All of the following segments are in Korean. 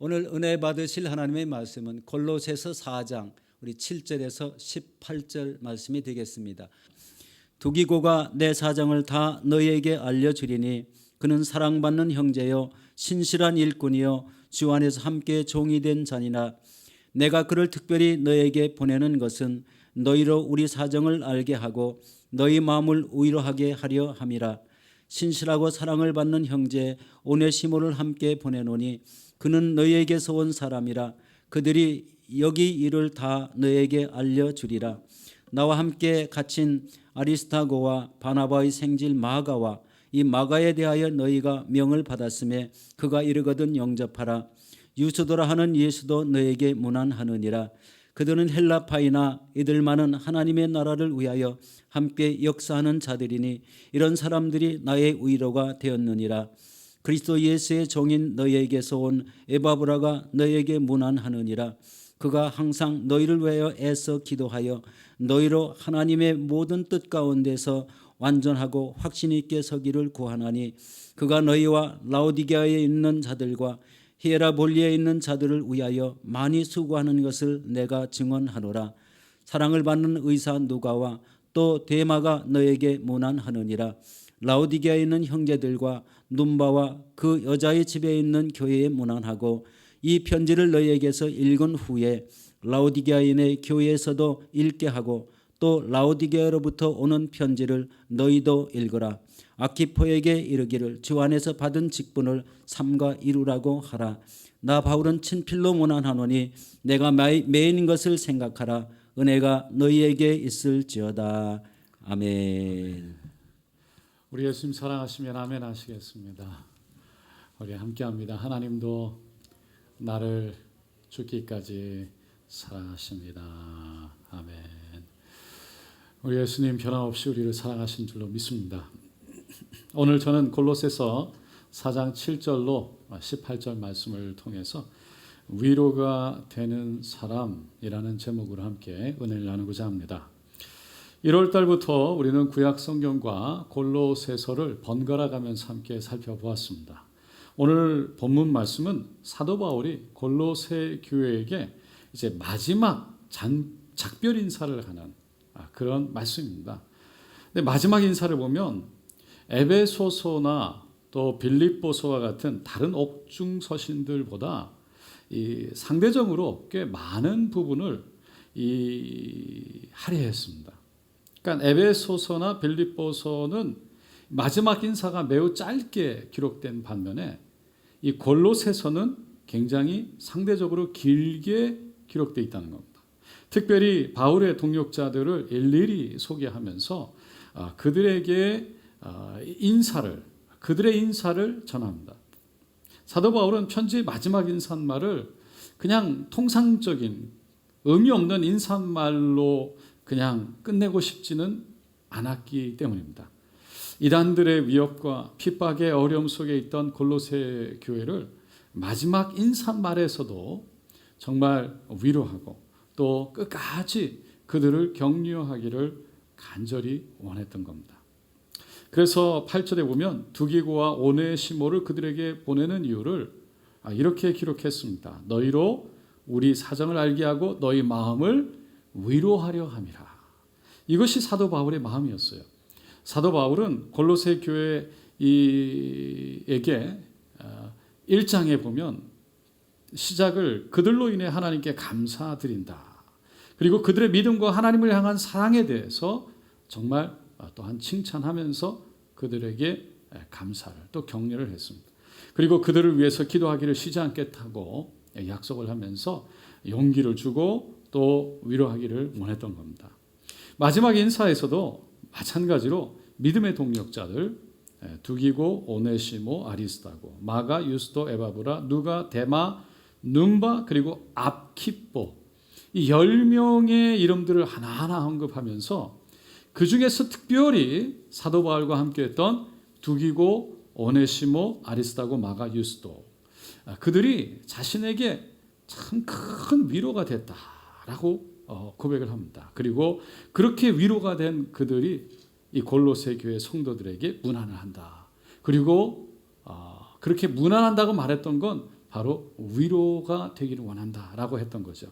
오늘 은혜 받으실 하나님의 말씀은 골로새서 4장 우리 7절에서 18절 말씀이 되겠습니다. 두기고가 내 사정을 다 너희에게 알려주리니 그는 사랑받는 형제요 신실한 일꾼이요 주 안에서 함께 종이 된 자니라. 내가 그를 특별히 너희에게 보내는 것은 너희로 우리 사정을 알게 하고 너희 마음을 위로하게 하려 함이라. 신실하고 사랑을 받는 형제 오네시모를 함께 보내노니 그는 너희에게서 온 사람이라. 그들이 여기 일을 다 너희에게 알려주리라. 나와 함께 갇힌 아리스타고와 바나바의 생질 마가와 이 마가에 대하여 너희가 명을 받았음에 그가 이르거든 영접하라. 유스도라 하는 예수도 너에게 문안하느니라. 그들은 헬라파이나 이들만은 하나님의 나라를 위하여 함께 역사하는 자들이니 이런 사람들이 나의 위로가 되었느니라. 그리스도 예수의 종인 너희에게서 온 에바브라가 너희에게 문안하느니라. 그가 항상 너희를 위하여 애써 기도하여 너희로 하나님의 모든 뜻 가운데서 완전하고 확신 있게 서기를 구하나니 그가 너희와 라오디게아에 있는 자들과 히에라볼리에 있는 자들을 위하여 많이 수고하는 것을 내가 증언하노라. 사랑을 받는 의사 누가와 또 데마가 너에게 문안하느니라. 라오디게아에 있는 형제들과 눈바와 그 여자의 집에 있는 교회에 문안하고 이 편지를 너희에게서 읽은 후에 라오디게아인의 교회에서도 읽게 하고 또 라오디게아로부터 오는 편지를 너희도 읽어라. 아키포에게 이르기를 주 안에서 받은 직분을 삼가 이루라고 하라. 나 바울은 친필로 문안하노니 내가 매인 것을 생각하라. 은혜가 너희에게 있을지어다. 아멘. 우리 예수님 사랑하시면 아멘 하시겠습니다. 우리 함께합니다. 하나님도 나를 죽기까지 사랑하십니다. 아멘. 우리 예수님 변함없이 우리를 사랑하신 줄로 믿습니다. 오늘 저는 골로새서 4장 7절로 18절 말씀을 통해서 위로가 되는 사람이라는 제목으로 함께 은혜를 나누고자 합니다. 1월 달부터 우리는 구약 성경과 골로새서를 번갈아 가면서 함께 살펴보았습니다. 오늘 본문 말씀은 사도 바울이 골로새 교회에게 이제 마지막 작별 인사를 하는 그런 말씀입니다. 근데 마지막 인사를 보면 에베소서나 또 빌립보서와 같은 다른 옥중 서신들보다 이 상대적으로 꽤 많은 부분을 할애했습니다. 그러니까 에베소서나 빌립보서는 마지막 인사가 매우 짧게 기록된 반면에 이 골로새서는 굉장히 상대적으로 길게 기록되어 있다는 겁니다. 특별히 바울의 동역자들을 일일이 소개하면서 그들의 인사를 전합니다. 사도 바울은 편지의 마지막 인사말을 그냥 통상적인 의미 없는 인사말로 그냥 끝내고 싶지는 않았기 때문입니다. 이단들의 위협과 핍박의 어려움 속에 있던 골로새 교회를 마지막 인사말에서도 정말 위로하고 또 끝까지 그들을 격려하기를 간절히 원했던 겁니다. 그래서 8절에 보면 두기고와 오네시모를 그들에게 보내는 이유를 이렇게 기록했습니다. 너희로 우리 사정을 알게 하고 너희 마음을 위로하려 함이라. 이것이 사도 바울의 마음이었어요. 사도 바울은 골로새 교회에게 1장에 보면 시작을 그들로 인해 하나님께 감사드린다. 그리고 그들의 믿음과 하나님을 향한 사랑에 대해서 정말 또한 칭찬하면서 그들에게 감사를 또 격려를 했습니다. 그리고 그들을 위해서 기도하기를 쉬지 않겠다고 약속을 하면서 용기를 주고 또 위로하기를 원했던 겁니다. 마지막 인사에서도 마찬가지로 믿음의 동력자들 두기고, 오네시모, 아리스타고, 마가, 유스도, 에바브라, 누가, 데마, 눈바 그리고 아키포 이 10명의 이름들을 하나하나 언급하면서 그 중에서 특별히 사도 바울과 함께했던 두기고, 오네시모, 아리스타고, 마가, 유스도 그들이 자신에게 참 큰 위로가 됐다라고 고백을 합니다. 그리고 그렇게 위로가 된 그들이 이 골로새 교회 성도들에게 문안을 한다. 그리고 그렇게 문안한다고 말했던 건 바로 위로가 되기를 원한다라고 했던 거죠.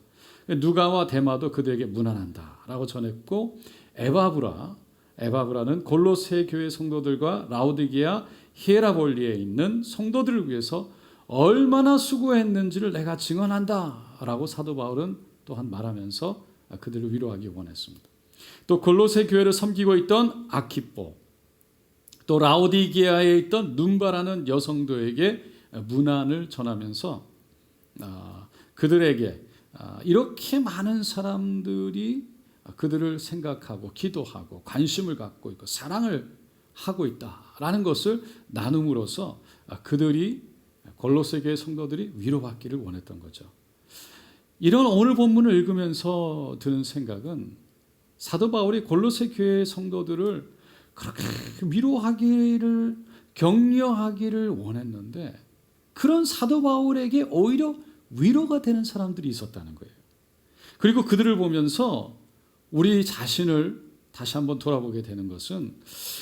누가와 데마도 그들에게 문안한다라고 전했고, 에바브라는 골로새 교회 성도들과 라오디게아 히에라볼리에 있는 성도들을 위해서 얼마나 수고했는지를 내가 증언한다라고 사도 바울은 또한 말하면서 그들을 위로하기 원했습니다. 또 골로새 교회를 섬기고 있던 아키포, 또 라오디게아에 있던 눈바라는 여성도에게 문안을 전하면서 그들에게 이렇게 많은 사람들이 그들을 생각하고 기도하고 관심을 갖고 있고 사랑을 하고 있다라는 것을 나눔으로써 그들이 골로새 교회 성도들이 위로받기를 원했던 거죠. 이런 오늘 본문을 읽으면서 드는 생각은 사도 바울이 골로새 교회 성도들을 그렇게 위로하기를 격려하기를 원했는데 그런 사도 바울에게 오히려 위로가 되는 사람들이 있었다는 거예요. 그리고 그들을 보면서 우리 자신을 다시 한번 돌아보게 되는 것은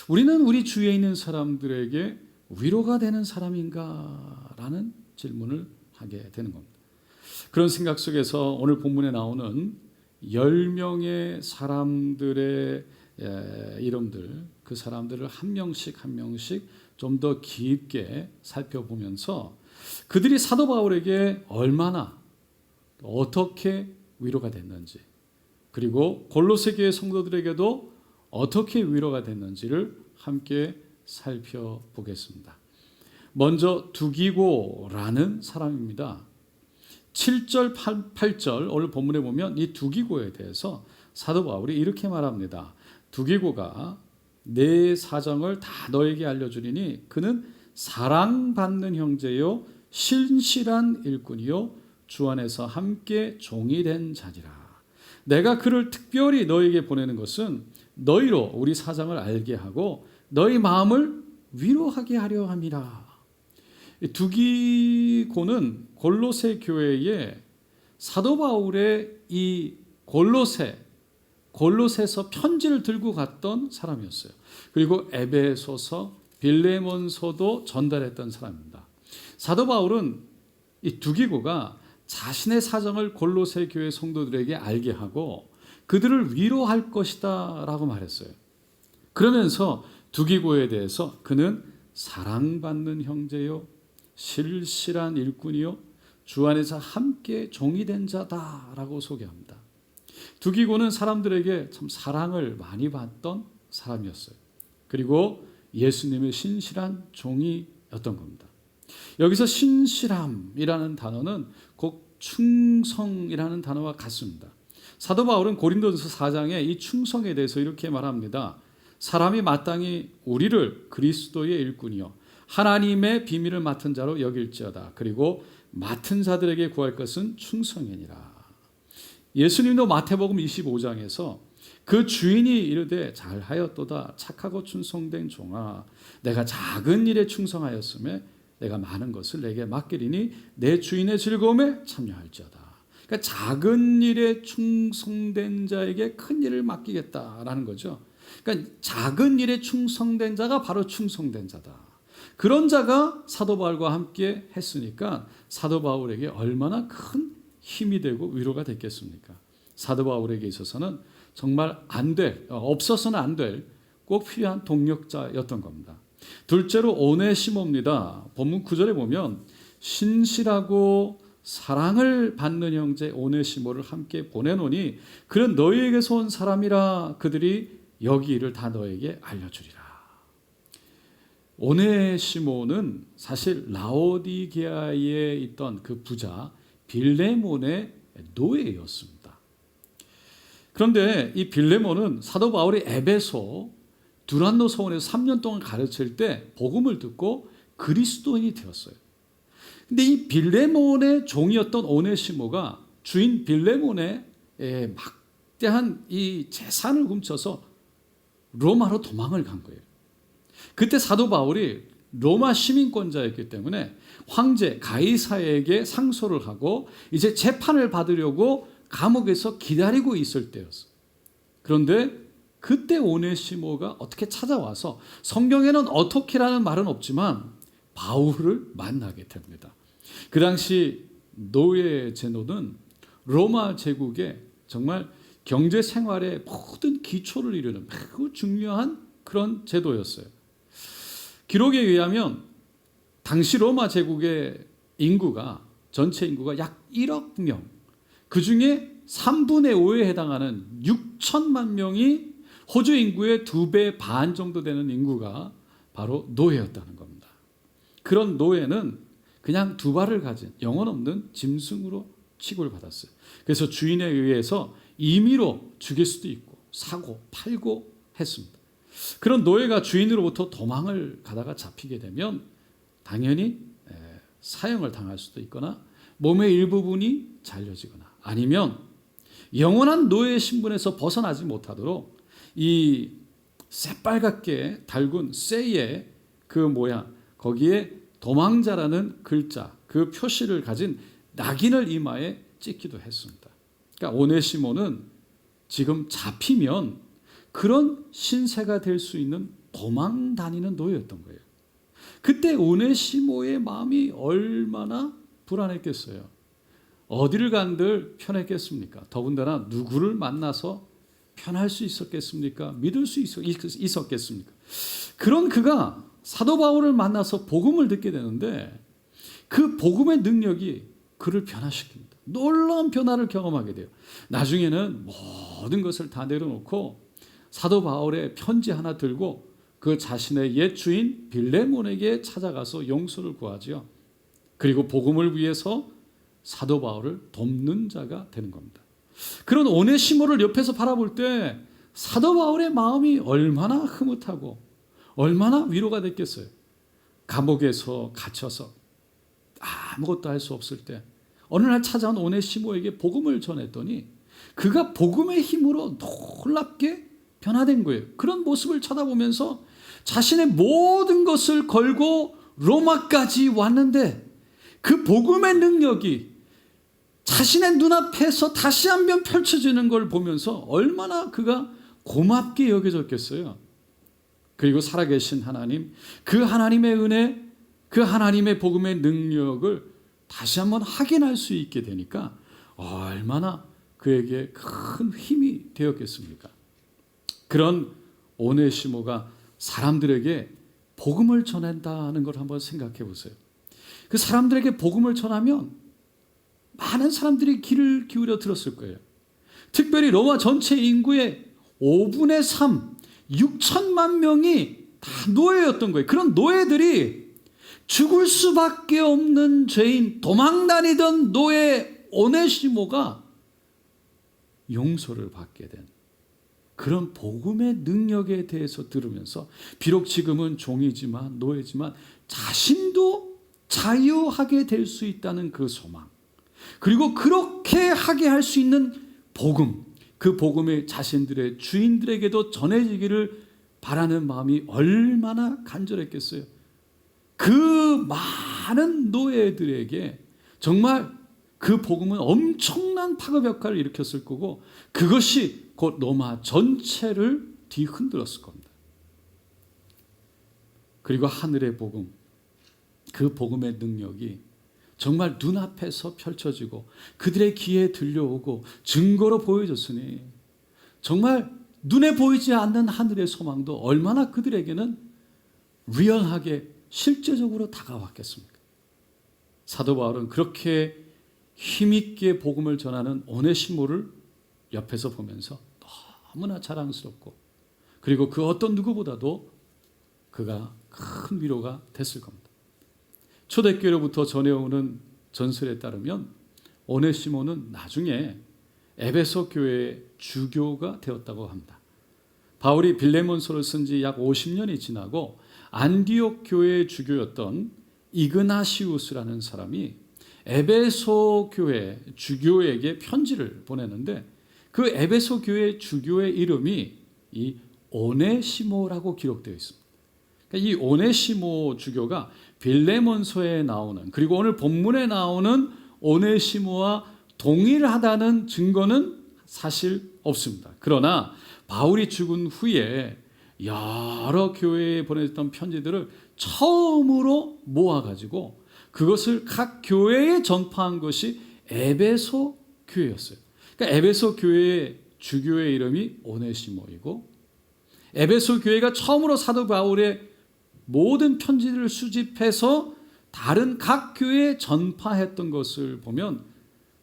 우리는 우리 주위에 있는 사람들에게 위로가 되는 사람인가라는 질문을 하게 되는 겁니다. 그런 생각 속에서 오늘 본문에 나오는 10명의 사람들의 이름들, 그 사람들을 한 명씩 좀 더 깊게 살펴보면서 그들이 사도 바울에게 얼마나 어떻게 위로가 됐는지, 그리고 골로새 교회 성도들에게도 어떻게 위로가 됐는지를 함께 살펴보겠습니다. 먼저 두기고라는 사람입니다. 7절 8절 오늘 본문에 보면 이 두기고에 대해서 사도 바울이 이렇게 말합니다. 두기고가 내 사정을 다 너에게 알려주리니 그는 사랑받는 형제요 신실한 일꾼이요 주 안에서 함께 종이 된 자리라. 내가 그를 특별히 너에게 보내는 것은 너희로 우리 사정을 알게 하고 너희 마음을 위로하게 하려 함이라. 두기고는 골로새 교회에 사도 바울의 이 골로새서 편지를 들고 갔던 사람이었어요. 그리고 에베소서, 빌레몬서도 전달했던 사람입니다. 사도 바울은 이 두기고가 자신의 사정을 골로새 교회 성도들에게 알게 하고 그들을 위로할 것이다 라고 말했어요. 그러면서 두기고에 대해서 그는 사랑받는 형제요 실실한 일꾼이요 주 안에서 함께 종이 된 자다라고 소개합니다. 두기고는 사람들에게 참 사랑을 많이 받던 사람이었어요. 그리고 예수님의 신실한 종이었던 겁니다. 여기서 신실함이라는 단어는 곧 충성이라는 단어와 같습니다. 사도 바울은 고린도전서 4장에 이 충성에 대해서 이렇게 말합니다. 사람이 마땅히 우리를 그리스도의 일꾼이요 하나님의 비밀을 맡은 자로 여길지어다. 그리고 맡은 자들에게 구할 것은 충성이니라. 예수님도 마태복음 25장에서 그 주인이 이르되 잘하였도다 착하고 충성된 종아 내가 작은 일에 충성하였음에 내가 많은 것을 내게 맡기리니 내 주인의 즐거움에 참여할지어다. 그러니까 작은 일에 충성된 자에게 큰 일을 맡기겠다라는 거죠. 그러니까 작은 일에 충성된 자가 바로 충성된 자다. 그런 자가 사도 바울과 함께 했으니까 사도 바울에게 얼마나 큰 힘이 되고 위로가 됐겠습니까? 사도 바울에게 있어서는 정말 없어서는 안 될 꼭 필요한 동력자였던 겁니다. 둘째로 오네시모입니다. 본문 9절에 보면 신실하고 사랑을 받는 형제 오네시모를 함께 보내노니 그는 너희에게서 온 사람이라 그들이 여기 일을 다 너에게 알려주리라. 오네시모는 사실 라오디게아에 있던 그 부자 빌레몬의 노예였습니다. 그런데 이 빌레몬은 사도 바울이 에베소 두란노 서원에서 3년 동안 가르칠 때 복음을 듣고 그리스도인이 되었어요. 근데 이 빌레몬의 종이었던 오네시모가 주인 빌레몬의 막대한 이 재산을 훔쳐서 로마로 도망을 간 거예요. 그때 사도 바울이 로마 시민권자였기 때문에 황제 가이사에게 상소를 하고 이제 재판을 받으려고 감옥에서 기다리고 있을 때였어요. 그런데 그때 오네시모가 어떻게 찾아와서 성경에는 어떻게라는 말은 없지만 바울을 만나게 됩니다. 그 당시 노예 제도는 로마 제국의 정말 경제 생활의 모든 기초를 이루는 매우 중요한 그런 제도였어요. 기록에 의하면 당시 로마 제국의 인구가 전체 인구가 약 1억 명, 그 중에 3분의 5에 해당하는 6천만 명이 호주 인구의 2배 반 정도 되는 인구가 바로 노예였다는 겁니다. 그런 노예는 그냥 두 발을 가진 영혼 없는 짐승으로 취급을 받았어요. 그래서 주인에 의해서 임의로 죽일 수도 있고 사고 팔고 했습니다. 그런 노예가 주인으로부터 도망을 가다가 잡히게 되면 당연히 사형을 당할 수도 있거나 몸의 일부분이 잘려지거나 아니면 영원한 노예의 신분에서 벗어나지 못하도록 이 새빨갛게 달군 쇠의 그 모양 거기에 도망자라는 글자 그 표시를 가진 낙인을 이마에 찍기도 했습니다. 그러니까 오네시모는 지금 잡히면 그런 신세가 될 수 있는 도망 다니는 노예였던 거예요. 그때 오네시모의 마음이 얼마나 불안했겠어요. 어디를 간들 편했겠습니까? 더군다나 누구를 만나서 편할 수 있었겠습니까? 믿을 수 있었겠습니까? 그런 그가 사도 바울을 만나서 복음을 듣게 되는데 그 복음의 능력이 그를 변화시킵니다. 놀라운 변화를 경험하게 돼요. 나중에는 모든 것을 다 내려놓고 사도 바울의 편지 하나 들고 그 자신의 옛 주인 빌레몬에게 찾아가서 용서를 구하지요. 그리고 복음을 위해서 사도 바울을 돕는 자가 되는 겁니다. 그런 오네시모를 옆에서 바라볼 때 사도 바울의 마음이 얼마나 흐뭇하고 얼마나 위로가 됐겠어요. 감옥에서 갇혀서 아무것도 할 수 없을 때 어느 날 찾아온 오네시모에게 복음을 전했더니 그가 복음의 힘으로 놀랍게 변화된 거예요. 그런 모습을 쳐다보면서 자신의 모든 것을 걸고 로마까지 왔는데 그 복음의 능력이 자신의 눈앞에서 다시 한번 펼쳐지는 걸 보면서 얼마나 그가 고맙게 여겨졌겠어요. 그리고 살아계신 하나님, 그 하나님의 은혜, 그 하나님의 복음의 능력을 다시 한번 확인할 수 있게 되니까 얼마나 그에게 큰 힘이 되었겠습니까? 그런 오네시모가 사람들에게 복음을 전한다는 걸 한번 생각해 보세요. 그 사람들에게 복음을 전하면 많은 사람들이 귀를 기울여 들었을 거예요. 특별히 로마 전체 인구의 5분의 3, 6천만 명이 다 노예였던 거예요. 그런 노예들이 죽을 수밖에 없는 죄인, 도망다니던 노예 오네시모가 용서를 받게 된 그런 복음의 능력에 대해서 들으면서 비록 지금은 종이지만 노예지만 자신도 자유하게 될 수 있다는 그 소망, 그리고 그렇게 하게 할 수 있는 복음, 그 복음이 자신들의 주인들에게도 전해지기를 바라는 마음이 얼마나 간절했겠어요. 그 많은 노예들에게 정말 그 복음은 엄청난 파급 효과를 일으켰을 거고 그것이 곧 로마 전체를 뒤흔들었을 겁니다. 그리고 하늘의 복음, 그 복음의 능력이 정말 눈앞에서 펼쳐지고 그들의 귀에 들려오고 증거로 보여졌으니 정말 눈에 보이지 않는 하늘의 소망도 얼마나 그들에게는 리얼하게 실제적으로 다가왔겠습니까? 사도 바울은 그렇게 힘있게 복음을 전하는 오네시모를 옆에서 보면서 너무나 자랑스럽고 그리고 그 어떤 누구보다도 그가 큰 위로가 됐을 겁니다. 초대교회로부터 전해오는 전설에 따르면 오네시모는 나중에 에베소 교회의 주교가 되었다고 합니다. 바울이 빌레몬서를 쓴 지 약 50년이 지나고 안디옥 교회의 주교였던 이그나시우스라는 사람이 에베소 교회 주교에게 편지를 보내는데 그 에베소 교회 주교의 이름이 이 오네시모라고 기록되어 있습니다. 그러니까 이 오네시모 주교가 빌레몬서에 나오는 그리고 오늘 본문에 나오는 오네시모와 동일하다는 증거는 사실 없습니다. 그러나 바울이 죽은 후에 여러 교회에 보냈던 편지들을 처음으로 모아가지고 그것을 각 교회에 전파한 것이 에베소 교회였어요. 그러니까 에베소 교회의 주교의 이름이 오네시모이고, 에베소 교회가 처음으로 사도 바울의 모든 편지를 수집해서 다른 각 교회에 전파했던 것을 보면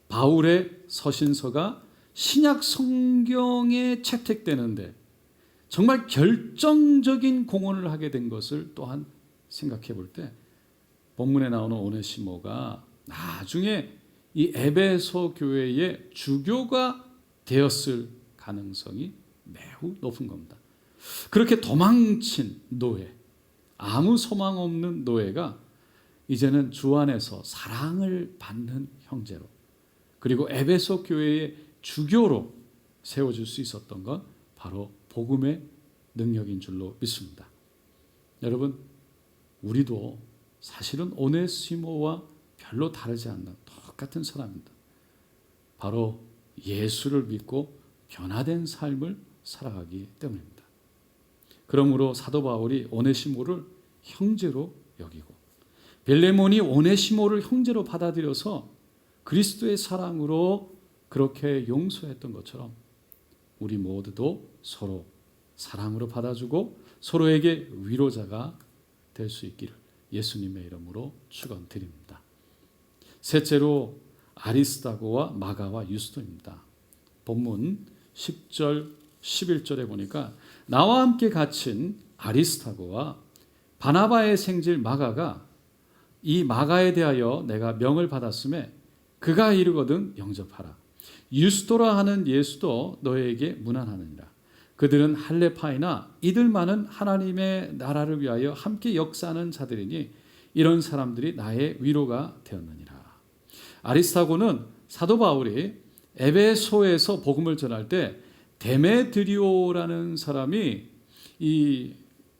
바울의 서신서가 신약 성경에 채택되는데 정말 결정적인 공헌을 하게 된 것을 또한 생각해 볼 때, 본문에 나오는 오네시모가 나중에 이 에베소 교회의 주교가 되었을 가능성이 매우 높은 겁니다. 그렇게 도망친 노예, 아무 소망 없는 노예가 이제는 주 안에서 사랑을 받는 형제로, 그리고 에베소 교회의 주교로 세워질 수 있었던 건 바로 복음의 능력인 줄로 믿습니다. 여러분, 우리도 사실은 오네시모와 별로 다르지 않는 똑같은 사람입니다. 바로 예수를 믿고 변화된 삶을 살아가기 때문입니다. 그러므로 사도 바울이 오네시모를 형제로 여기고, 빌레몬이 오네시모를 형제로 받아들여서 그리스도의 사랑으로 그렇게 용서했던 것처럼 우리 모두도 서로 사랑으로 받아주고 서로에게 위로자가 될 수 있기를 예수님의 이름으로 축원드립니다. 셋째로 아리스다고와 마가와 유스도입니다. 본문 10절 11절에 보니까 나와 함께 갇힌 아리스다고와 바나바의 생질 마가가 이 마가에 대하여 내가 명을 받았음에 그가 이르거든 영접하라. 유스도라 하는 예수도 너에게 문안하느니라. 그들은 할레파이나 이들만은 하나님의 나라를 위하여 함께 역사하는 자들이니 이런 사람들이 나의 위로가 되었느니라. 아리스타고는 사도 바울이 에베소에서 복음을 전할 때 데메드리오라는 사람이 이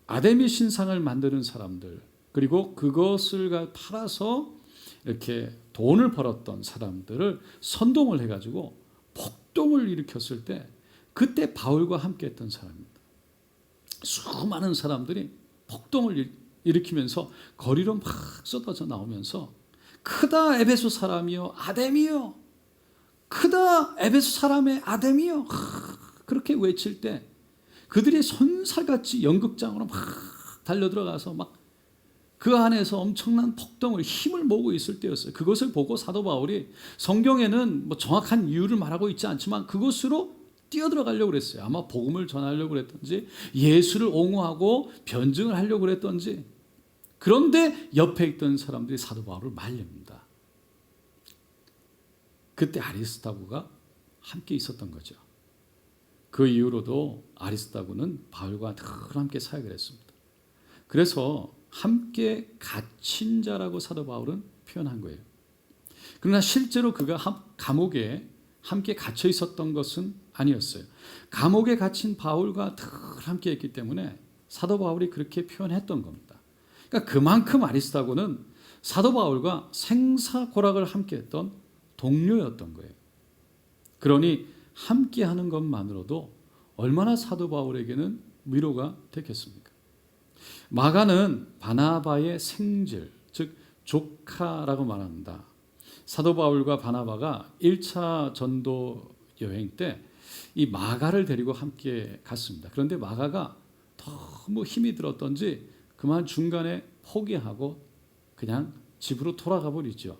아데미 신상을 만드는 사람들, 그리고 그것을 팔아서 이렇게 돈을 벌었던 사람들을 선동을 해가지고 폭동을 일으켰을 때 그때 바울과 함께 했던 사람입니다. 수많은 사람들이 폭동을 일으키면서 거리로 막 쏟아져 나오면서 크다 에베소 사람이요 아데미요, 크다 에베소 사람의 아데미요, 그렇게 외칠 때 그들이 손살같이 연극장으로 막 달려들어가서 막 그 안에서 엄청난 폭동을 힘을 모으고 있을 때였어요. 그것을 보고 사도 바울이 성경에는 뭐 정확한 이유를 말하고 있지 않지만 그것으로 뛰어들어가려고 그랬어요. 아마 복음을 전하려고 그랬던지 예수를 옹호하고 변증을 하려고 그랬던지. 그런데 옆에 있던 사람들이 사도 바울을 말립니다. 그때 아리스타고가 함께 있었던 거죠. 그 이후로도 아리스타고는 바울과 늘 함께 사역을 했습니다. 그래서 함께 갇힌 자라고 사도 바울은 표현한 거예요. 그러나 실제로 그가 감옥에 함께 갇혀 있었던 것은 아니었어요. 감옥에 갇힌 바울과 늘 함께 했기 때문에 사도 바울이 그렇게 표현했던 겁니다. 그러니까 그만큼 아리스타고는 사도 바울과 생사고락을 함께 했던 동료였던 거예요. 그러니 함께 하는 것만으로도 얼마나 사도 바울에게는 위로가 됐겠습니까? 마가는 바나바의 생질, 즉 조카라고 말합니다. 사도 바울과 바나바가 1차 전도 여행 때 이 마가를 데리고 함께 갔습니다. 그런데 마가가 너무 힘이 들었던지 그만 중간에 포기하고 그냥 집으로 돌아가 버리죠.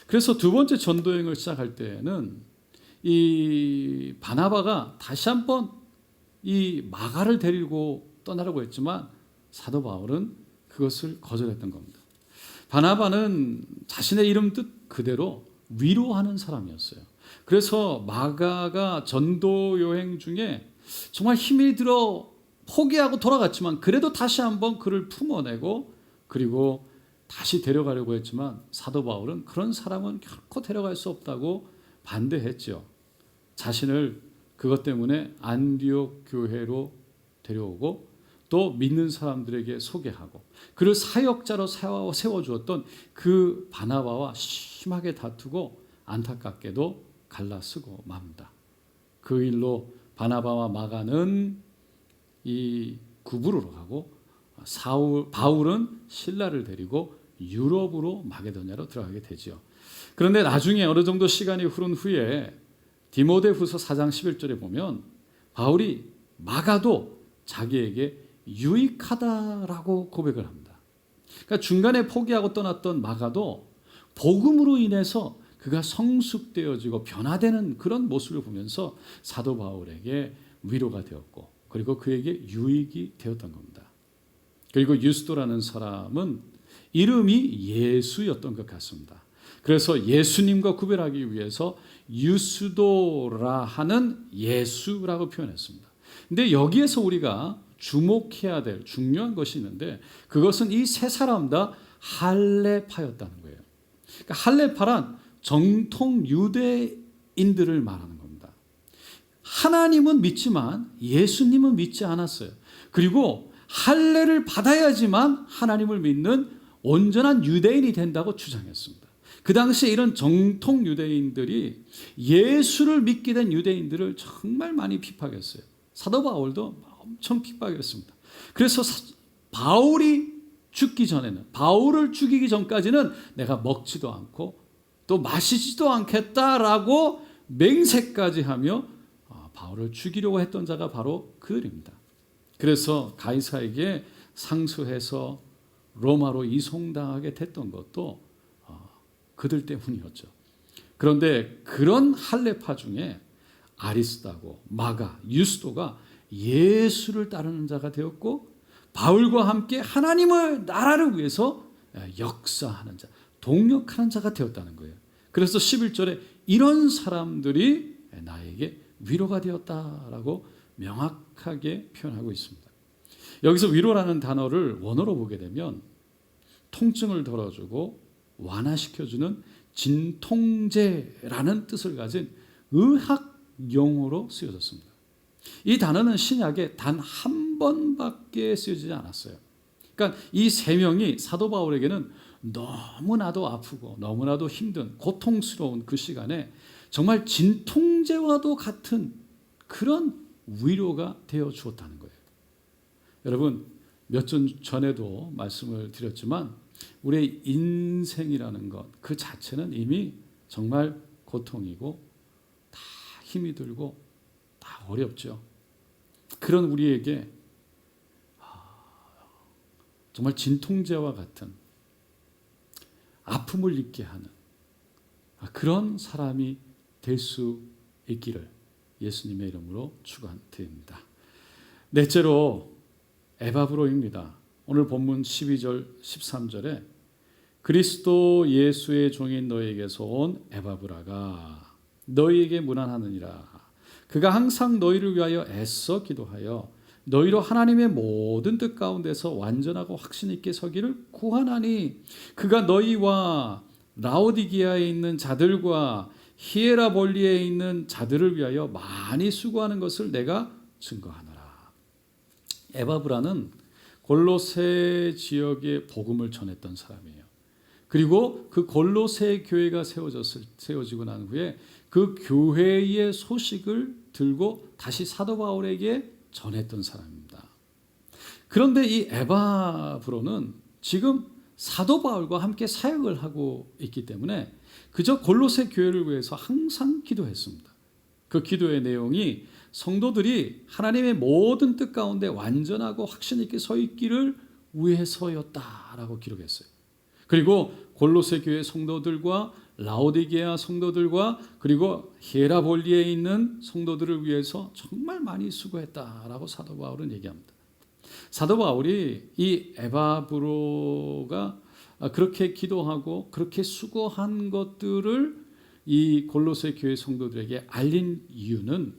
그래서 두 번째 전도 여행을 시작할 때는 이 바나바가 다시 한번 이 마가를 데리고 떠나려고 했지만 사도 바울은 그것을 거절했던 겁니다. 바나바는 자신의 이름 뜻 그대로 위로하는 사람이었어요. 그래서 마가가 전도 여행 중에 정말 힘이 들어 포기하고 돌아갔지만 그래도 다시 한번 그를 품어내고 그리고 다시 데려가려고 했지만 사도 바울은 그런 사람은 결코 데려갈 수 없다고 반대했죠. 자신을 그것 때문에 안디옥 교회로 데려오고 또 믿는 사람들에게 소개하고 그를 사역자로 세워주었던 그 바나바와 심하게 다투고 안타깝게도 갈라쓰고 맙니다. 그 일로 바나바와 마가는 이 구부로로 가고 바울은 실라를 데리고 유럽으로 마게도냐로 들어가게 되죠. 그런데 나중에 어느 정도 시간이 흐른 후에 디모데후서 4장 11절에 보면 바울이 마가도 자기에게 유익하다라고 고백을 합니다. 그러니까 중간에 포기하고 떠났던 마가도 복음으로 인해서 그가 성숙되어지고 변화되는 그런 모습을 보면서 사도 바울에게 위로가 되었고 그리고 그에게 유익이 되었던 겁니다. 그리고 유스도라는 사람은 이름이 예수였던 것 같습니다. 그래서 예수님과 구별하기 위해서 유스도라 하는 예수라고 표현했습니다. 근데 여기에서 우리가 주목해야 될 중요한 것이 있는데 그것은 이 세 사람 다 할레파였다는 거예요. 그러니까 할레파란 정통 유대인들을 말하는 겁니다. 하나님은 믿지만 예수님은 믿지 않았어요. 그리고 할례를 받아야지만 하나님을 믿는 온전한 유대인이 된다고 주장했습니다. 그 당시에 이런 정통 유대인들이 예수를 믿게 된 유대인들을 정말 많이 핍박했어요. 사도 바울도 엄청 핍박했습니다. 그래서 바울이 죽기 전에는 바울을 죽이기 전까지는 내가 먹지도 않고 또 마시지도 않겠다라고 맹세까지 하며 바울을 죽이려고 했던 자가 바로 그들입니다. 그래서 가이사에게 상수해서 로마로 이송당하게 됐던 것도 그들 때문이었죠. 그런데 그런 할레파 중에 아리스다고 마가, 유스도가 예수를 따르는 자가 되었고 바울과 함께 하나님의 나라를 위해서 역사하는 자, 동력하는 자가 되었다는 거예요. 그래서 11절에 이런 사람들이 나에게 위로가 되었다라고 명확하게 표현하고 있습니다. 여기서 위로라는 단어를 원어로 보게 되면 통증을 덜어주고 완화시켜주는 진통제라는 뜻을 가진 의학 용어로 쓰여졌습니다. 이 단어는 신약에 단 한 번밖에 쓰여지지 않았어요. 그러니까 이 세 명이 사도 바울에게는 너무나도 아프고 너무나도 힘든 고통스러운 그 시간에 정말 진통제와도 같은 그런 위로가 되어 주었다는 거예요. 여러분 몇 주 전에도 말씀을 드렸지만 우리의 인생이라는 것 그 자체는 이미 정말 고통이고 다 힘이 들고 다 어렵죠. 그런 우리에게 정말 진통제와 같은 아픔을 잊게 하는 그런 사람이 될 수 있기를 예수님의 이름으로 축원드립니다. 넷째로 에바브로입니다. 오늘 본문 12절 13절에 그리스도 예수의 종인 너희에게서 온 에바브라가 너희에게 문안하느니라. 그가 항상 너희를 위하여 애써 기도하여 너희로 하나님의 모든 뜻 가운데서 완전하고 확신 있게 서기를 구하나니 그가 너희와 라오디게아에 있는 자들과 히에라볼리에 있는 자들을 위하여 많이 수고하는 것을 내가 증거하노라. 에바브라는 골로새 지역에 복음을 전했던 사람이에요. 그리고 그 골로새 교회가 세워지고 난 후에 그 교회의 소식을 들고 다시 사도 바울에게 전했던 사람입니다. 그런데 이 에바브로는 지금 사도 바울과 함께 사역을 하고 있기 때문에 그저 골로새 교회를 위해서 항상 기도했습니다. 그 기도의 내용이 성도들이 하나님의 모든 뜻 가운데 완전하고 확신 있게 서 있기를 위해서였다라고 기록했어요. 그리고 골로새 교회 성도들과 라오디게아 성도들과 그리고 히에라볼리에 있는 성도들을 위해서 정말 많이 수고했다라고 사도 바울은 얘기합니다. 사도 바울이 이 에바브로가 그렇게 기도하고 그렇게 수고한 것들을 이 골로새 교회 성도들에게 알린 이유는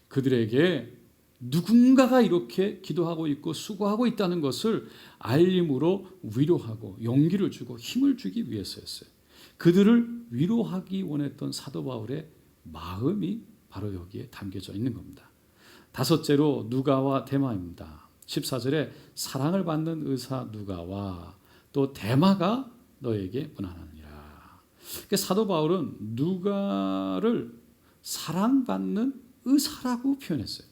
그들에게 누군가가 이렇게 기도하고 있고 수고하고 있다는 것을 알림으로 위로하고 용기를 주고 힘을 주기 위해서였어요. 그들을 위로하기 원했던 사도 바울의 마음이 바로 여기에 담겨져 있는 겁니다. 다섯째로 누가와 데마입니다. 14절에 사랑을 받는 의사 누가와 또 데마가 너에게 문안하느니라. 그러니까 사도 바울은 누가를 사랑받는 의사라고 표현했어요.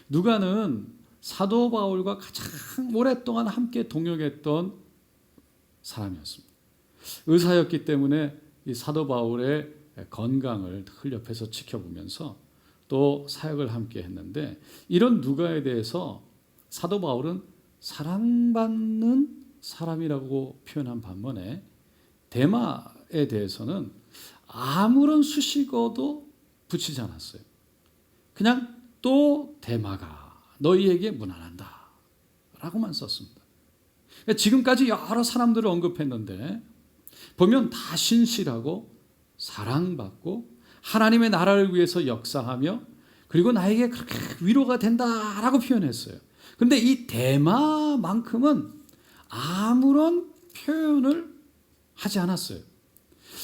누가는 사도 바울과 가장 오랫동안 함께 동역했던 사람이었습니다. 의사였기 때문에 이 사도 바울의 건강을 늘 옆에서 지켜보면서 또 사역을 함께 했는데, 이런 누가에 대해서 사도 바울은 사랑받는 사람이라고 표현한 반면에 데마에 대해서는 아무런 수식어도 붙이지 않았어요. 그냥 또 데마가 너희에게 문안한다 라고만 썼습니다. 지금까지 여러 사람들을 언급했는데 보면 다 신실하고 사랑받고 하나님의 나라를 위해서 역사하며 그리고 나에게 그렇게 위로가 된다라고 표현했어요. 그런데 이 데마만큼은 아무런 표현을 하지 않았어요.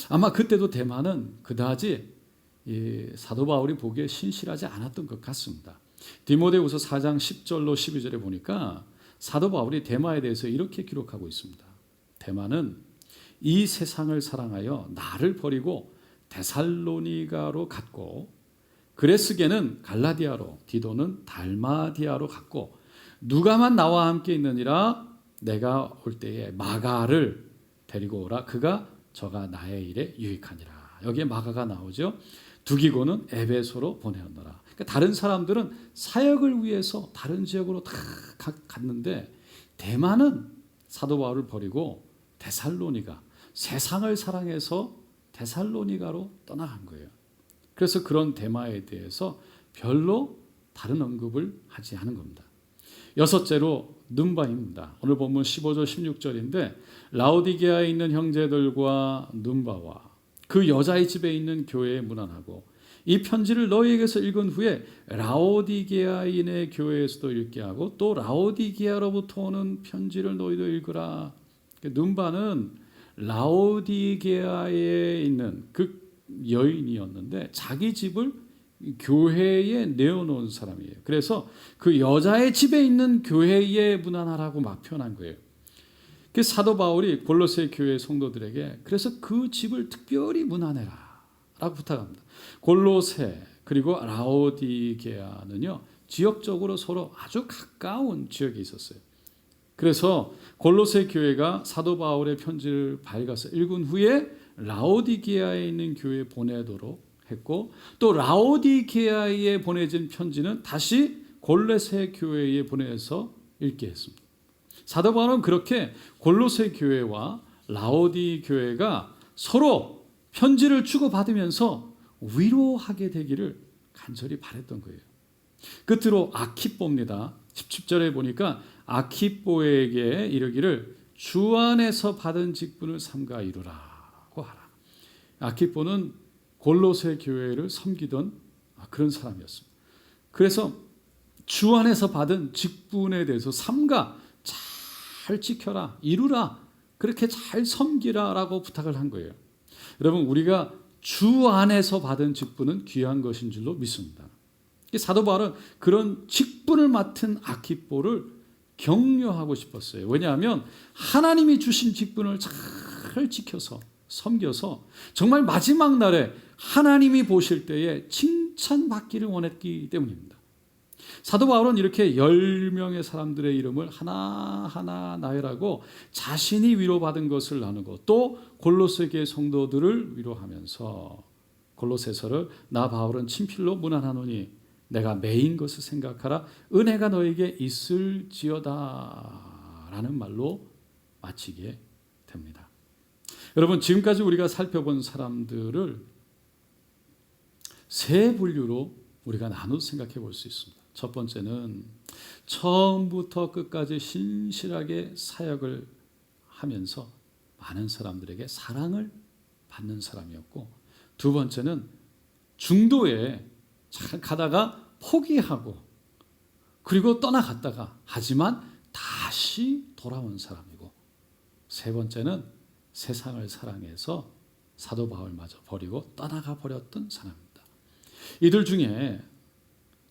아마 그때도 데마는 그다지 이 사도 바울이 보기에 신실하지 않았던 것 같습니다. 디모데후서 4장 10절로 12절에 보니까 사도 바울이 데마에 대해서 이렇게 기록하고 있습니다. 데마는 이 세상을 사랑하여 나를 버리고 데살로니가로 갔고, 그레스게는 갈라디아로, 디도는 달마디아로 갔고, 누가만 나와 함께 있느니라. 내가 올 때에 마가를 데리고 오라. 그가 저가 나의 일에 유익하니라. 여기에 마가가 나오죠. 두기고는 에베소로 보내었노라. 그러니까 다른 사람들은 사역을 위해서 다른 지역으로 다 갔는데 데마는 사도 바울을 버리고 데살로니가, 세상을 사랑해서 데살로니가로 떠나간 거예요. 그래서 그런 데마에 대해서 별로 다른 언급을 하지 않은 겁니다. 여섯째로 눈바입니다. 오늘 본문 15절 16절인데 라오디게아에 있는 형제들과 눈바와 그 여자의 집에 있는 교회에 문안하고, 이 편지를 너희에게서 읽은 후에 라오디게아인의 교회에서도 읽게 하고 또 라오디게아로부터 오는 편지를 너희도 읽으라. 눈바는 라오디게아에 있는 그 여인이었는데 자기 집을 교회에 내어놓은 사람이에요. 그래서 그 여자의 집에 있는 교회에 문안하라고 막 표현한 거예요. 그 사도 바울이 골로새 교회 성도들에게 그래서 그 집을 특별히 문안해라 라고 부탁합니다. 골로새 그리고 라오디게아는요 지역적으로 서로 아주 가까운 지역에 있었어요. 그래서 골로새 교회가 사도 바울의 편지를 밝아서 읽은 후에 라오디게아에 있는 교회에 보내도록 했고, 또 라오디게아에 보내진 편지는 다시 골로새 교회에 보내서 읽게 했습니다. 사도 바울은 그렇게 골로새 교회와 라오디 교회가 서로 편지를 주고받으면서 위로하게 되기를 간절히 바랬던 거예요. 끝으로 아키뽀입니다. 17절에 보니까 아키뽀에게 이르기를 주 안에서 받은 직분을 삼가 이루라고 하라. 아키뽀는 골로새 교회를 섬기던 그런 사람이었습니다. 그래서 주 안에서 받은 직분에 대해서 삼가 잘 지켜라, 이루라, 그렇게 잘 섬기라라고 부탁을 한 거예요. 여러분, 우리가 주 안에서 받은 직분은 귀한 것인 줄로 믿습니다. 사도 바울은 그런 직분을 맡은 아키뽀를 격려하고 싶었어요. 왜냐하면 하나님이 주신 직분을 잘 지켜서 섬겨서 정말 마지막 날에 하나님이 보실 때에 칭찬받기를 원했기 때문입니다. 사도 바울은 이렇게 10명의 사람들의 이름을 하나하나 나열하고 자신이 위로받은 것을 나누고 또 골로새 교회 성도들을 위로하면서 골로새서를 나 바울은 친필로 문안하노니 내가 매인 것을 생각하라. 은혜가 너에게 있을지어다 라는 말로 마치게 됩니다. 여러분, 지금까지 우리가 살펴본 사람들을 세 분류로 우리가 나눠 생각해 볼 수 있습니다. 첫 번째는 처음부터 끝까지 신실하게 사역을 하면서 많은 사람들에게 사랑을 받는 사람이었고, 두 번째는 중도에 잘 가다가 포기하고 그리고 떠나갔다가 하지만 다시 돌아온 사람이고, 세 번째는 세상을 사랑해서 사도 바울마저 버리고 떠나가 버렸던 사람입니다. 이들 중에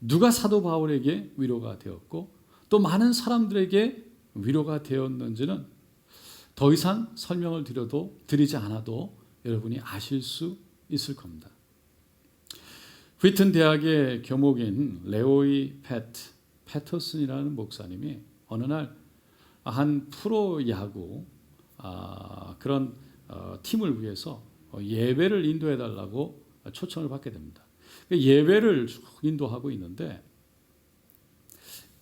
누가 사도 바울에게 위로가 되었고 또 많은 사람들에게 위로가 되었는지는 더 이상 설명을 드리지 않아도 여러분이 아실 수 있을 겁니다. 휘튼 대학의 교목인 레오이 패터슨이라는 목사님이 어느 날 한 프로야구 그런 팀을 위해서 예배를 인도해 달라고 초청을 받게 됩니다. 예배를 쭉 인도하고 있는데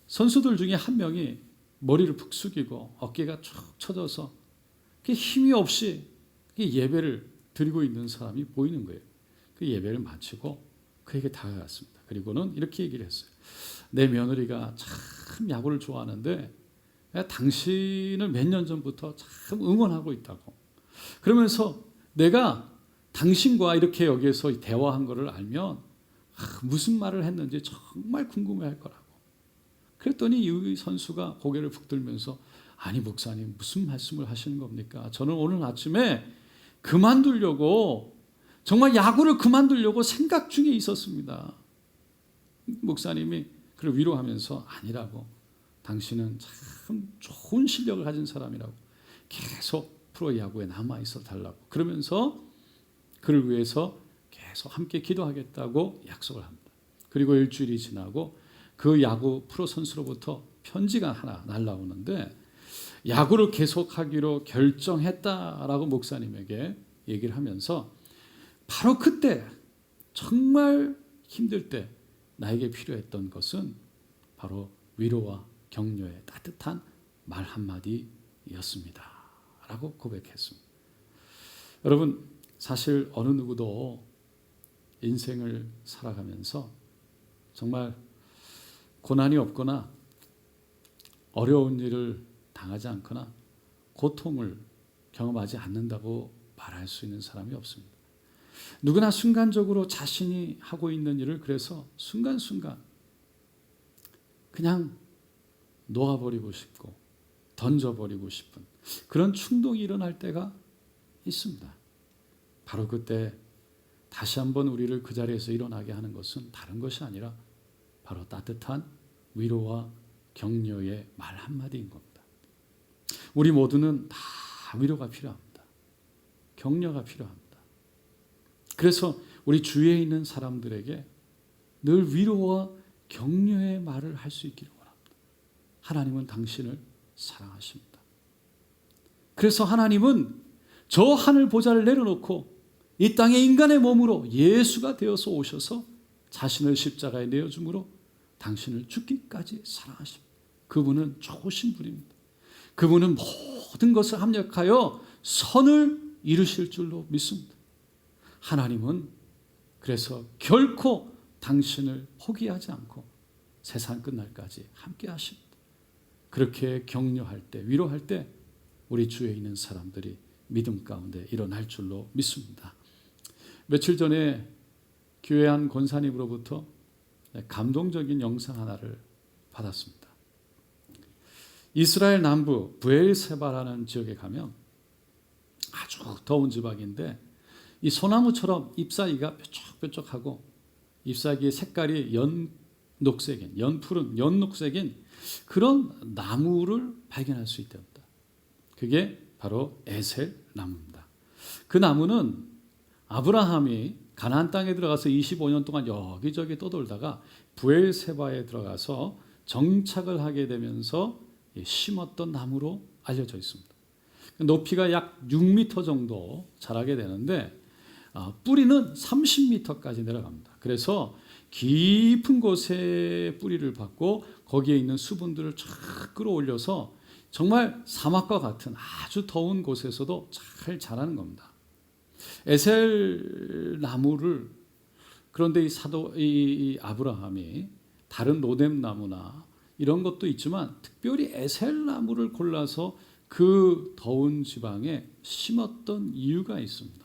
선수들 중에 한 명이 머리를 푹 숙이고 어깨가 쭉 처져서 힘이 없이 예배를 드리고 있는 사람이 보이는 거예요. 그 예배를 마치고 그에게 다가갔습니다. 그리고는 이렇게 얘기를 했어요. 내 며느리가 참 야구를 좋아하는데 당신을 몇 년 전부터 참 응원하고 있다고. 그러면서 내가 당신과 이렇게 여기에서 대화한 것을 알면 무슨 말을 했는지 정말 궁금해할 거라고. 그랬더니 이 선수가 고개를 푹 들면서 아니 목사님 무슨 말씀을 하시는 겁니까? 저는 오늘 아침에 그만두려고 정말 야구를 그만두려고 생각 중에 있었습니다. 목사님이 그를 위로하면서 아니라고. 당신은 참 좋은 실력을 가진 사람이라고. 계속 프로야구에 남아있어 달라고. 그러면서 그를 위해서 계속 함께 기도하겠다고 약속을 합니다. 그리고 일주일이 지나고 그 야구 프로 선수로부터 편지가 하나 날라오는데 야구를 계속하기로 결정했다라고 목사님에게 얘기를 하면서 바로 그때 정말 힘들 때 나에게 필요했던 것은 바로 위로와 격려의 따뜻한 말 한마디였습니다. 라고 고백했습니다. 여러분 사실 어느 누구도 인생을 살아가면서 정말 고난이 없거나 어려운 일을 당하지 않거나 고통을 경험하지 않는다고 말할 수 있는 사람이 없습니다. 누구나 순간적으로 자신이 하고 있는 일을 그래서 순간순간 그냥 놓아버리고 싶고 던져버리고 싶은 그런 충동이 일어날 때가 있습니다. 바로 그때 다시 한번 우리를 그 자리에서 일어나게 하는 것은 다른 것이 아니라 바로 따뜻한 위로와 격려의 말 한마디인 겁니다. 우리 모두는 다 위로가 필요합니다. 격려가 필요합니다. 그래서 우리 주위에 있는 사람들에게 늘 위로와 격려의 말을 할 수 있기를 원합니다. 하나님은 당신을 사랑하십니다. 그래서 하나님은 저 하늘 보좌를 내려놓고 이 땅에 인간의 몸으로 예수가 되어서 오셔서 자신을 십자가에 내어줌으로 당신을 죽기까지 사랑하십니다. 그분은 좋으신 분입니다. 그분은 모든 것을 합력하여 선을 이루실 줄로 믿습니다. 하나님은 그래서 결코 당신을 포기하지 않고 세상 끝날까지 함께 하십니다. 그렇게 격려할 때, 위로할 때 우리 주위에 있는 사람들이 믿음 가운데 일어날 줄로 믿습니다. 며칠 전에 교회 한 권사님으로부터 감동적인 영상 하나를 받았습니다. 이스라엘 남부 브엘세바라는 지역에 가면 아주 더운 지방인데 이 소나무처럼 잎사귀가 뾰족뾰족하고 잎사귀의 색깔이 연녹색인, 연푸른, 연녹색인 그런 나무를 발견할 수 있답니다. 그게 바로 에셀 나무입니다. 그 나무는 아브라함이 가나안 땅에 들어가서 25년 동안 여기저기 떠돌다가 브엘세바에 들어가서 정착을 하게 되면서 심었던 나무로 알려져 있습니다. 높이가 약 6m 정도 자라게 되는데 뿌리는 30m까지 내려갑니다. 그래서 깊은 곳에 뿌리를 받고 거기에 있는 수분들을 쫙 끌어올려서 정말 사막과 같은 아주 더운 곳에서도 잘 자라는 겁니다. 에셀 나무를 그런데 이 아브라함이 다른 로뎀 나무나 이런 것도 있지만 특별히 에셀 나무를 골라서 그 더운 지방에 심었던 이유가 있습니다.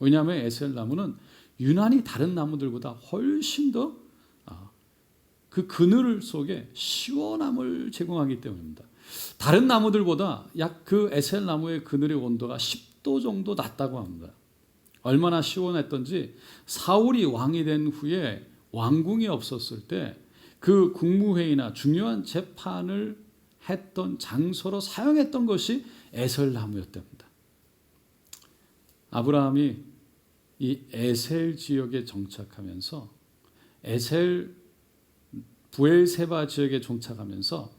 왜냐하면 에셀 나무는 유난히 다른 나무들보다 훨씬 더 그 그늘 속에 시원함을 제공하기 때문입니다. 다른 나무들보다 약 그 에셀 나무의 그늘의 온도가 10도 정도 낮다고 합니다. 얼마나 시원했던지 사울이 왕이 된 후에 왕궁이 없었을 때 그 국무회의나 중요한 재판을 했던 장소로 사용했던 것이 에셀 나무였답니다. 아브라함이 이 에셀 지역에 정착하면서 에셀 브엘세바 지역에 정착하면서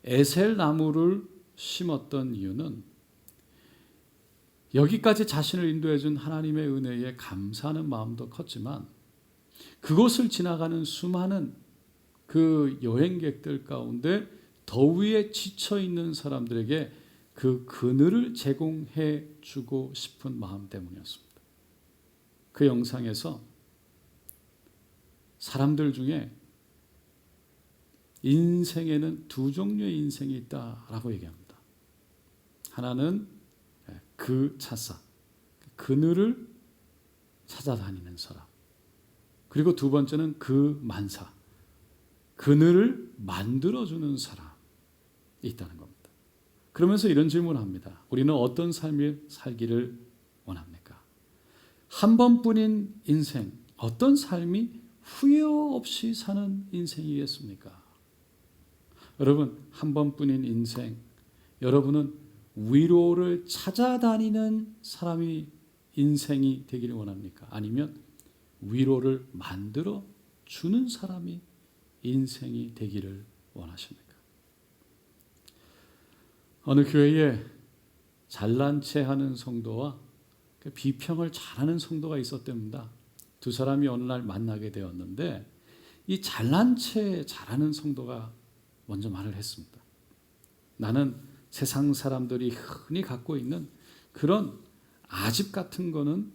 에셀 나무를 심었던 이유는 여기까지 자신을 인도해 준 하나님의 은혜에 감사하는 마음도 컸지만 그곳을 지나가는 수많은 그 여행객들 가운데 더위에 지쳐 있는 사람들에게 그 그늘을 제공해 주고 싶은 마음 때문이었습니다. 그 영상에서 사람들 중에 인생에는 두 종류의 인생이 있다라고 얘기합니다. 하나는 그 차사, 그늘을 찾아다니는 사람. 그리고 두 번째는 그 만사, 그늘을 만들어주는 사람이 있다는 겁니다. 그러면서 이런 질문을 합니다. 우리는 어떤 삶을 살기를 원합니까? 한 번뿐인 인생, 어떤 삶이 후회 없이 사는 인생이겠습니까? 여러분, 한 번뿐인 인생, 여러분은 위로를 찾아다니는 사람이 인생이 되기를 원합니까? 아니면 위로를 만들어 주는 사람이 인생이 되기를 원하십니까? 어느 교회에 잘난 체 하는 성도와 비평을 잘하는 성도가 있었답니다. 두 사람이 어느 날 만나게 되었는데 이 잘난 체 잘하는 성도가 먼저 말을 했습니다. 나는 세상 사람들이 흔히 갖고 있는 그런 아집 같은 거는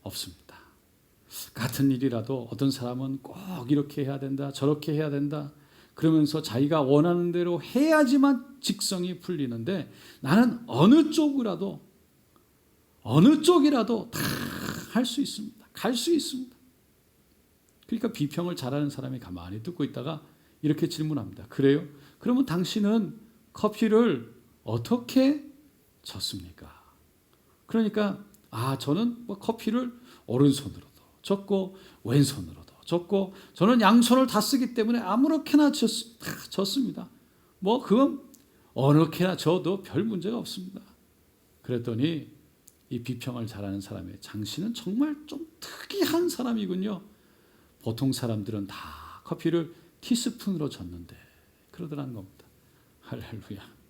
없습니다. 같은 일이라도 어떤 사람은 꼭 이렇게 해야 된다, 저렇게 해야 된다. 그러면서 자기가 원하는 대로 해야지만 직성이 풀리는데 나는 어느 쪽이라도 다 할 수 있습니다. 갈 수 있습니다. 그러니까 비평을 잘하는 사람이 가만히 듣고 있다가 이렇게 질문합니다. 그래요? 그러면 당신은 커피를 어떻게 젓습니까? 그러니까 저는 커피를 오른손으로도 젓고 왼손으로도 젓고 저는 양손을 다 쓰기 때문에 아무렇게나 젓습니다. 그건 어느렇게나 져도 별 문제가 없습니다. 그랬더니 이 비평을 잘하는 사람이 당신은 정말 좀 특이한 사람이군요. 보통 사람들은 다 커피를 티스푼으로 젓는데 그러더라는 겁니다. 할렐루야.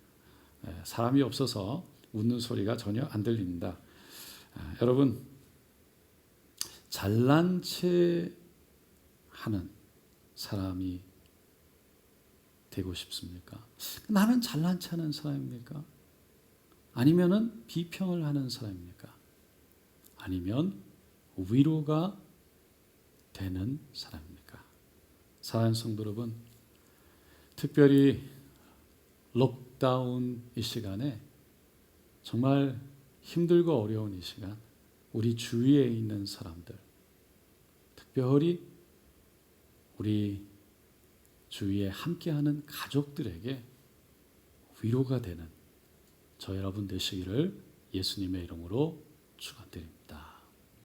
사람이 없어서 웃는 소리가 전혀 안 들립니다. 여러분, 잘난 체 하는 사람이 되고 싶습니까? 나는 잘난 체 하는 사람입니까? 아니면은 비평을 하는 사람입니까? 아니면 위로가 되는 사람입니까? 사랑하는 성도 여러분, 특별히 록다운 이 시간에 정말 힘들고 어려운 이 시간, 우리 주위에 있는 사람들, 특별히 우리 주위에 함께하는 가족들에게 위로가 되는 저 여러분 되시기를 예수님의 이름으로 축원드립니다.